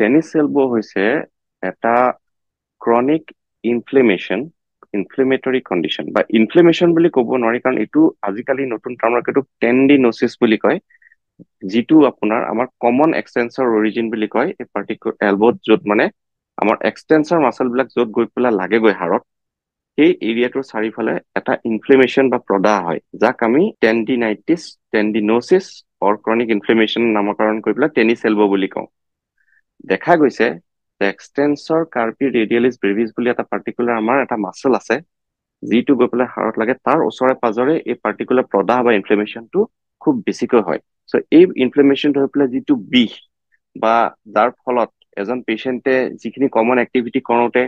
Tennis elbow হৈছে এটা chronic inflammatory condition বা ইনফ্লেমেশ্যন বুলি ক'ব নোৱাৰি, কাৰণ এইটো আজিকালি নতুন টাৰ্মত এইটো টেণ্ডিনোচিছ বুলি কয়, যিটো আপোনাৰ আমাৰ কমন এক্সটেন্সৰ অৰিজিন বুলি কয়। এই পাৰ্টিকুলাৰ এলবত য'ত মানে আমাৰ এক্সটেন্সৰ মাচলবিলাক য'ত গৈ পেলাই লাগেগৈ হাড়ত, সেই এৰিয়াটোৰ চাৰিওফালে এটা ইনফ্লেমেশ্যন বা প্ৰদাহ হয়, যাক আমি টেণ্ডিনোচিছ অৰ ক্ৰনিক ইনফ্লেমেশ্যন নামকৰণ কৰি পেলাই টেনিছ এলবো বুলি কওঁ। দেখা গৈছে যে এক্সটেন্সৰ কাৰ্পি ৰেডিয়েলিছ ব্ৰেভিছ বুলি এটা পাৰ্টিকুলাৰ আমাৰ এটা মাচল আছে, যিটো গৈ পেলাই হাড়ত লাগে, তাৰ ওচৰে পাজৰে এই পাৰ্টিকুলাৰ প্ৰদাহ বা ইনফ্লেমেশ্যনটো খুব বেছিকৈ হয়। চ' এই ইনফ্লেমেশ্যনটো হৈ পেলাই যিটো বিষ বা যাৰ ফলত এজন পেচেণ্টে যিখিনি কমন এক্টিভিটি কৰোঁতে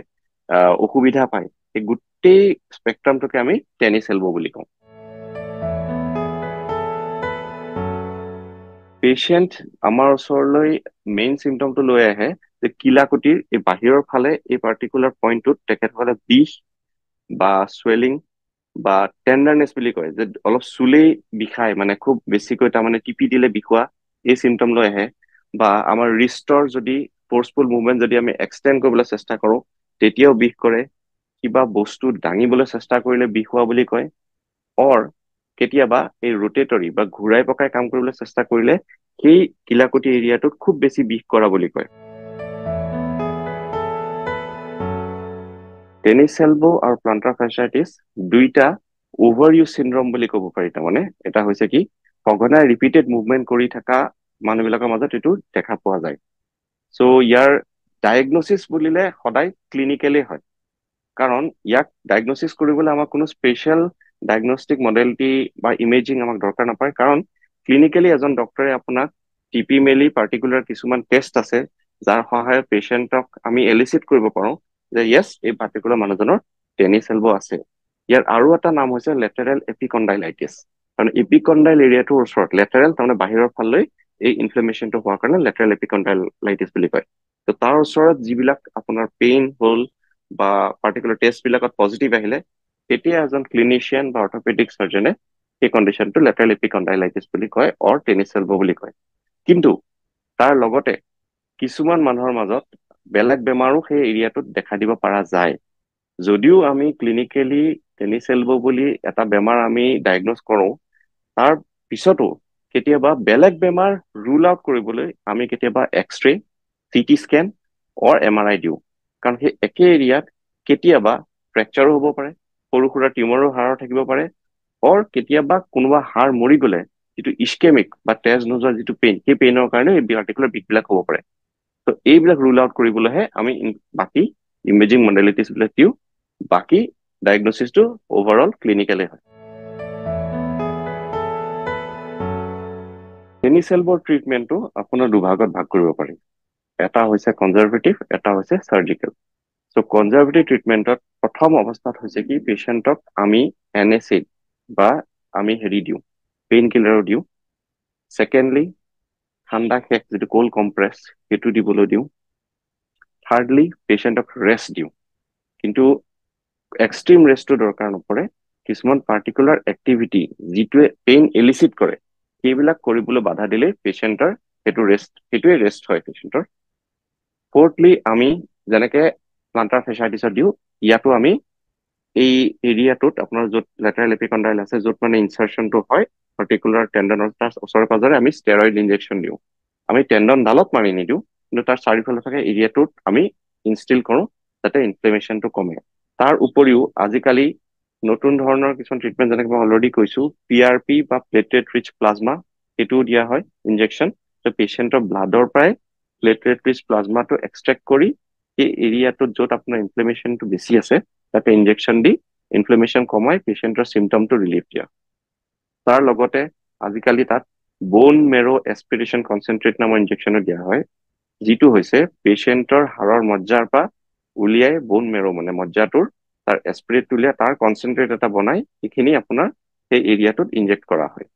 অসুবিধা পায়, সেই গোটেই স্পেক্ট্ৰামটোকে আমি টেনিছ এলবো বুলি কওঁ। পেচেণ্ট আমাৰ ওচৰলৈ মেইন চিমটমটো লৈ আহে যে কিলাকুটিৰ এই বাহিৰৰ ফালে এই পাৰ্টিকুলাৰ পইণ্টটোত তেখেতসকলে বিষ বা চুৱেলিং বা টেণ্ডাৰনেছ বুলি কয়, যে অলপ চুলেই বিষায়, মানে খুব বেছিকৈ তাৰমানে টিপি দিলে বিষোৱা, এই চিমটম লৈ আহে। বা আমাৰ ৰিষ্টৰ যদি ফ'ৰ্চফুল মুভমেণ্ট যদি আমি এক্সটেণ্ড কৰিবলৈ চেষ্টা কৰোঁ, তেতিয়াও বিষ কৰে। কিবা বস্তু দাঙিবলৈ চেষ্টা কৰিলে বিষ হোৱা বুলি কয়। অৰ কেতিয়াবা এই ৰোটেটৰী বা ঘূৰাই পকাই কাম কৰিবলৈ চেষ্টা কৰিলে সেই কিলাকুটি এৰিয়াটোত খুব বেছি বিষ কৰা বুলি কয়। টেনিছ এলবো আৰু প্লান্টাৰ ফাৰ্চাইটিছ দুইটা অভাৰ ইউজ চিনড্ৰম বুলি ক'ব পাৰি। তাৰমানে এটা হৈছে কি, সঘনাই ৰিপিটেড মুভমেণ্ট কৰি থকা মানুহবিলাকৰ মাজত এইটো দেখা পোৱা যায়। চ' ইয়াৰ ডায়েগনচিছ বুলিলে সদায় ক্লিনিকেলি হয়, কাৰণ ইয়াক ডায়েগনচিছ কৰিবলৈ আমাক কোনো স্পেচিয়েল ডায়েগনষ্টিক মডেলিটি বা ইমেজিং আমাক দৰকাৰ নাপায়, কাৰণ ক্লিনিকেলি এজন ডক্টৰে আপোনাক টিপি মেলি পাৰ্টিকুলাৰ কিছুমান টেষ্ট আছে, যাৰ সহায়ত পেচেণ্টক আমি এলিচিট কৰিব পাৰোঁ যে য়েছ, এই পাৰ্টিকুলাৰ মানুহজনৰ টেনিছ এলবো আছে। ইয়াৰ আৰু এটা নাম হৈছে লেটাৰেল এপিকণ্ডাইলাইটিছ, কাৰণ এপিকণ্ডাইল এৰিয়াটোৰ ওচৰত, লেটাৰেল তাৰমানে বাহিৰৰ ফাললৈ এই ইনফ্লেমেশ্যনটো হোৱাৰ কাৰণে লেটাৰেল এপিকণ্ডাইলাইটিছ বুলি কয়। ত' তাৰ ওচৰত যিবিলাক আপোনাৰ পেইন হ'ল বা পাৰ্টিকুলাৰ টেষ্টবিলাকত পজিটিভ আহিলে, তেতিয়া এজন ক্লিনিচিয়ান বা অৰ্থপেডিক চাৰ্জনে সেই কণ্ডিশ্যনটো লেটাৰেল এপিকণ্ডাইলাইটিছ বুলি কয় অৰ টেনিছ এলবো বুলি কয়। কিন্তু তাৰ লগতে কিছুমান মানুহৰ মাজত বেলেগ বেমাৰো সেই এৰিয়াটোত দেখা দিব পৰা যায়। যদিও আমি ক্লিনিকেলি টেনিছ এলবো বুলি এটা বেমাৰ আমি ডায়েগন'জ কৰোঁ, তাৰ পিছতো কেতিয়াবা বেলেগ বেমাৰ ৰুল আউট কৰিবলৈ আমি কেতিয়াবা এক্সৰে, চিটি স্কেন অৰ MRI দিওঁ, কাৰণ সেই একে এৰিয়াত কেতিয়াবা ফ্ৰেকচাৰো হ'ব পাৰে, সৰু সুৰা টিউমাৰো হাড়ৰ থাকিব পাৰে, অৰ কেতিয়াবা কোনোবা হাড় মৰি গ'লে যিটো ইস্কেমিক বা তেজ নোযোৱা যিটো পেইন, সেই পেইনৰ কাৰণে এই পাৰ্টিকুলাৰ বিষবিলাক হ'ব পাৰে। ত' এইবিলাক ৰুল আউট কৰিবলৈহে আমি বাকী ইমেজিং মডেলিটিছ বিলাক দিওঁ, বাকী ডায়েগনচিছটো অভাৰঅল ক্লিনিকেলে হয়। টেনিছ এলবৰ ট্ৰিটমেণ্টটো আপোনাৰ দুভাগত ভাগ কৰিব পাৰি। এটা হৈছে কনজাৰভেটিভ, এটা হৈছে চাৰ্জিকেল। চ' কনজাৰভেটিভ ট্ৰিটমেণ্টত প্ৰথম অৱস্থাত হৈছে কি, পেচেণ্টক আমি NSAID বা আমি দিওঁ, পেইন কিলাৰো দিওঁ। ছেকেণ্ডলি, ঠাণ্ডা সেক যিটো কোল্ড কম্প্ৰেছ, সেইটো দিবলৈ দিওঁ। থাৰ্ডলি, পেচেণ্টক ৰেষ্ট দিওঁ, কিন্তু এক্সট্ৰিম ৰেষ্টটো দৰকাৰ নপৰে। কিছুমান পাৰ্টিকুলাৰ এক্টিভিটি যিটোৱে পেইন এলিচিট কৰে, সেইবিলাক কৰিবলৈ বাধা দিলে পেচেণ্টৰ সেইটোৱে ৰেষ্ট হয় পেচেণ্টৰ। ফ'ৰ্থলি, আমি যেনেকে প্লান্টাৰ ফাৰ্চাইটিছত দিওঁ, ইয়াতো আমি এই এৰিয়াটোত আপোনাৰ য'ত লেটাৰেল এপিকণ্ডাইল আছে, য'ত মানে ইনচাৰ্চনটো হয় পাৰ্টিকুলাৰ টেণ্ডনৰ, তাৰ ওচৰে পাজৰে আমি ষ্টেৰইড ইনজেকশ্যন দিওঁ। আমি টেণ্ডনডালত মাৰি নিদিওঁ, কিন্তু তাৰ চাৰিওফালে থকা এৰিয়াটোত আমি ইনষ্টিল কৰোঁ, যাতে ইনফ্লেমেশ্যনটো কমে। তাৰ উপৰিও আজিকালি নতুন ধৰণৰ কিছুমান ট্ৰিটমেণ্ট, যেনেকৈ মই অলৰেডি কৈছোঁ, PRP বা প্লেটলেট ৰিচ প্লাজমা, সেইটোও দিয়া হয় ইনজেকশ্যন। ত' পেচেণ্টৰ ব্লাডৰ পৰাই প্লেটলেট ৰিচ প্লাজমাটো এক্সট্ৰেক্ট কৰি সেই এৰিয়াটোত য'ত আপোনাৰ ইনফ্লেমেশ্যনটো বেছি আছে, তাতে ইনজেকশ্যন দি ইনফ্লেমেশ্যন কমাই পেচেণ্টৰ চিমটমটো ৰিলিফ দিয়া। তাৰ লগতে আজিকালি তাত ব'ন মেৰ' এস্পিৰেশ্যন কনচেনট্ৰেট নামৰ ইনজেকশ্যনো দিয়া হয়, যিটো হৈছে পেচেণ্টৰ হাড়ৰ মজ্জাৰ পৰা উলিয়াই ব'ন মেৰ' মানে মজ্জাটোৰ তাৰ এস্পিৰেটটো উলিয়াই তাৰ কনচেনট্ৰেট এটা বনাই সেইখিনি আপোনাৰ সেই এৰিয়াটোত ইনজেক্ট কৰা হয়।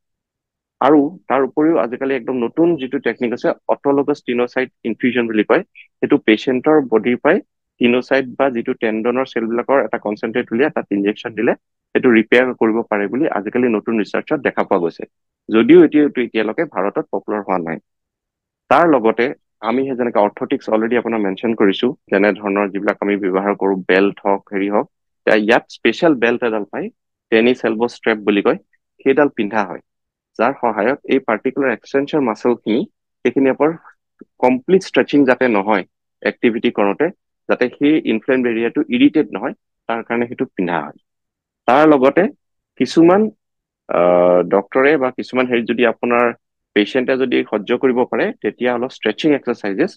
আৰু তাৰ উপৰিও আজিকালি একদম নতুন যিটো টেকনিক আছে, অট'লগাছ টিনোচাইট ইনফিউজন বুলি কয়, সেইটো পেচেণ্টৰ বডিৰ পৰাই টিনোচাইট বা যিটো টেণ্ডনৰ চেলবিলাকৰ এটা কনচেনট্ৰেট উলিয়াই তাত ইনজেকশ্যন দিলে সেইটো ৰিপেয়াৰ কৰিব পাৰে বুলি আজিকালি নতুন ৰিচাৰ্চত দেখা পোৱা গৈছে, যদিও এতিয়ালৈকে ভাৰতত পপুলাৰ হোৱা নাই। তাৰ লগতে আমি যেনেকে অৰ্থটিক্স অলৰেডি আপোনাৰ মেনশ্যন কৰিছো, যেনে ধৰণৰ যিবিলাক আমি ব্যৱহাৰ কৰো, বেল্ট হওক হেৰি হওক, ইয়াত স্পেচিয়েল বেল্ট এডাল পাই, টেনিছ এলব ষ্ট্ৰেপ বুলি কয়, সেইডাল পিন্ধা হয়, যাৰ সহায়ত এই পাৰ্টিকুলাৰ এক্সটেনচন মাছলখিনি সেইখিনিৰ পৰা কমপ্লিট ষ্ট্ৰেচিং যাতে নহয় এক্টিভিটি কৰোঁতে, যাতে সেই ইনফ্লেম এৰিয়াটো ইৰিটেট নহয়, তাৰ কাৰণে সেইটো পিন্ধা হয়। তাৰ লগতে কিছুমান ডক্টৰে বা কিছুমান হেৰি যদি আপোনাৰ পেচেণ্টে যদি সহ্য কৰিব পাৰে, তেতিয়া অলপ ষ্ট্ৰেচিং এক্সাৰচাইজেছ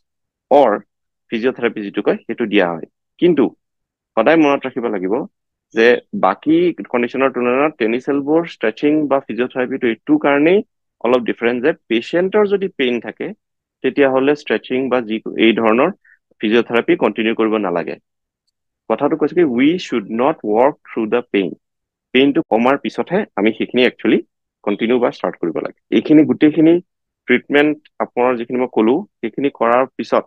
অৰ ফিজিঅ'থেৰাপি যিটো কয় সেইটো দিয়া হয়। কিন্তু সদায় মনত ৰাখিব লাগিব যে বাকী কণ্ডিশ্যনৰ তুলনাত টেনিছ এলবৰ ষ্ট্ৰেচিং বা ফিজিঅ'থেৰাপিটো এইটো কাৰণেই অলপ ডিফাৰেণ্ট যে পেচেণ্টৰ যদি পেইন থাকে তেতিয়াহ'লে ষ্ট্ৰেচিং বা যি এই ধৰণৰ ফিজিঅ'থেৰাপি কণ্টিনিউ কৰিব নালাগে। কথাটো কৈছে কি we should not work through the পেইনটো কমাৰ পিছতহে আমি সেইখিনি একচুৱেলি কণ্টিনিউ বা ষ্টাৰ্ট কৰিব লাগে। এইখিনি গোটেইখিনি ট্ৰিটমেণ্ট আপোনাৰ যিখিনি মই ক'লো সেইখিনি কৰাৰ পিছত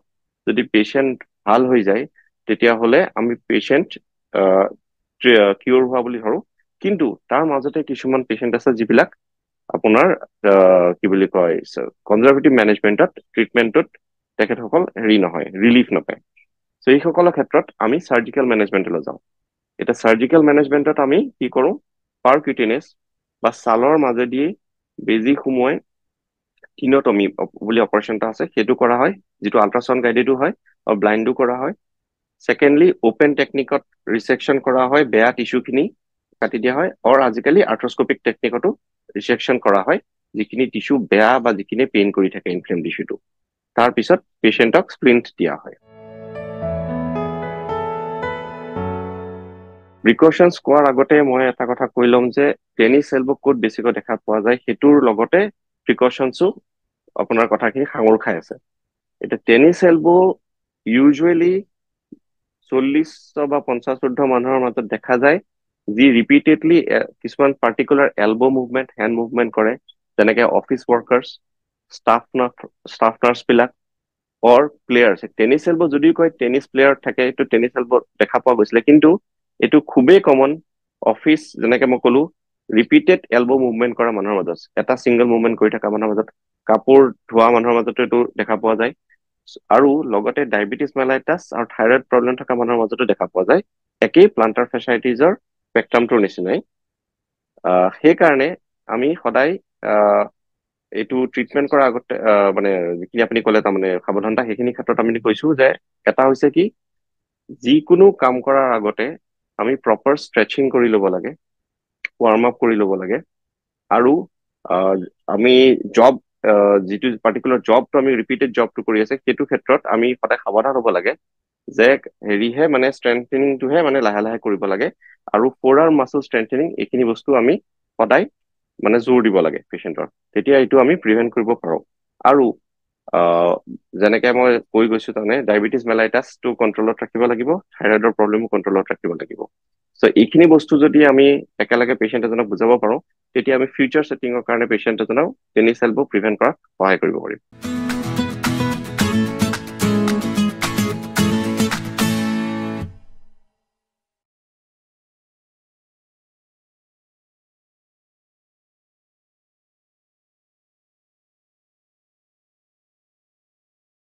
যদি পেচেণ্ট ভাল হৈ যায় তেতিয়াহ'লে আমি পেচেণ্ট কিয়ৰ হোৱা বুলি ধৰো। কিন্তু তাৰ মাজতে কিছুমান পেচেণ্ট আছে যিবিলাক আপোনাৰ কি বুলি কয় কনজাৰভেটিভ মেনেজমেণ্টত ট্ৰিটমেণ্টত তেখেতসকল হেৰি নহয়, ৰিলিফ নাপায়। চ' এইসকলৰ ক্ষেত্ৰত আমি চাৰ্জিকেল মেনেজমেণ্টলৈ যাওঁ। এতিয়া চাৰ্জিকেল মেনেজমেণ্টত আমি কি কৰোঁ, পাৰকিউটেনিয়াছ বা ছালৰ মাজেদি বেজি সোমোৱাই কিনোটমি বুলি অপাৰেশ্যন এটা আছে, সেইটো কৰা হয়, যিটো আল্ট্ৰাচাউণ্ড গাইডেডো হয় আৰু ব্লাইণ্ডো কৰা হয়। ছেকেণ্ডলি অপেন টেকনিকত ৰিছেকশ্যন কৰা হয়, বেয়া টিচুখিনি কাটি দিয়া হয়, আৰু আজিকালি আৰ্থ্ৰস্কপিক টেকনিকতো ৰিছেকশ্যন কৰা হয়, যিখিনি টিচু বেয়া বা যিখিনি পেইন কৰি থাকে ইনফ্লেম টিচুটো। তাৰপিছত পেচেণ্টক স্প্লিণ্ট দিয়া হয়। প্ৰিকশ্যনছ কোৱাৰ আগতে মই এটা কথা কৈ ল'ম যে টেনিছ এলব' ক'ত বেছিকৈ দেখা পোৱা যায় সেইটোৰ লগতে প্ৰিকশ্যনছো আপোনাৰ কথাখিনি সাঙুৰ খাই আছে। এতিয়া টেনিছ এলব' ইউজুৱেলি 40 বা 50 মানুহৰ মাজত দেখা যায় যি ৰিপিটেডলি কিছুমান particular elbow' movement, hand movement কৰে, যেনেকে অফিচ ৱৰ্কাৰ্ছ, ষ্টাফ নাৰ্ছবিলাক অৰ প্লেয়াৰ্ছ। টেনিছ এলব' যদিও কয় টেনিছ প্লেয়াৰ থাকে, এইটো টেনিছ এলব' দেখা পোৱা গৈছিলে, কিন্তু এইটো খুবেই কমন অফিচ, যেনেকে মই ক'লো ৰিপিটেড এলব' মুভমেণ্ট কৰা মানুহৰ মাজত, এটা ছিংগল মুভমেণ্ট কৰি থকা মানুহৰ মাজত, কাপোৰ ধোৱা মানুহৰ মাজতো এইটো দেখা পোৱা যায়, আৰু লগতে ডায়েবেটিছ মেলাইটাছ আৰু থাইৰয়ড প্ৰব্লেম থকা মানুহৰ মাজতো দেখা পোৱা যায়, একেই প্লান্টাৰ ফেচাইটিছৰ স্পেক্ট্ৰামটোৰ নিচিনাই। সেইকাৰণে আমি সদায় এইটো ট্ৰিটমেণ্ট কৰাৰ আগতে মানে যিখিনি আপুনি ক'লে তাৰমানে সাৱধানতা, সেইখিনি ক্ষেত্ৰত আমি কৈছো যে এটা হৈছে কি যিকোনো কাম কৰাৰ আগতে আমি প্ৰপাৰ ষ্ট্ৰেচিং কৰি ল'ব লাগে, ৱাৰ্ম আপ কৰি ল'ব লাগে, আৰু আমি যিটো পাৰ্টিকুলাৰ জবটো আমি ৰিপিটেড জবটো কৰি আছে সেইটো ক্ষেত্ৰত আমি সদায় সাৱধান হ'ব লাগে যে হেৰিহে মানে ষ্ট্ৰেংথেনিংটোহে মানে লাহে লাহে কৰিব লাগে, আৰু ফ'ৰ আৰ্ম মাছল ষ্ট্ৰেংথেনিং এইখিনি বস্তু আমি সদায় মানে জোৰ দিব লাগে পেচেণ্টৰ, তেতিয়া এইটো আমি প্ৰিভেণ্ট কৰিব পাৰোঁ। আৰু যেনেকে মই কৈ গৈছো তাৰমানে ডায়েবেটিছ মেলাইটাছটো কণ্ট্ৰলত ৰাখিব লাগিব, থাইৰয়ডৰ প্ৰব্লেমো কণ্ট্ৰলত ৰাখিব লাগিব। চ' এইখিনি বস্তু যদি আমি একেলগে পেচেণ্ট এজনক বুজাব পাৰোঁ, তেতিয়া আমি ফিউচাৰ ছেটিঙৰ কাৰণে পেচেণ্ট এজনক টেনিছ এলব' প্ৰিভেণ্ট কৰাত সহায় কৰিব পাৰিম।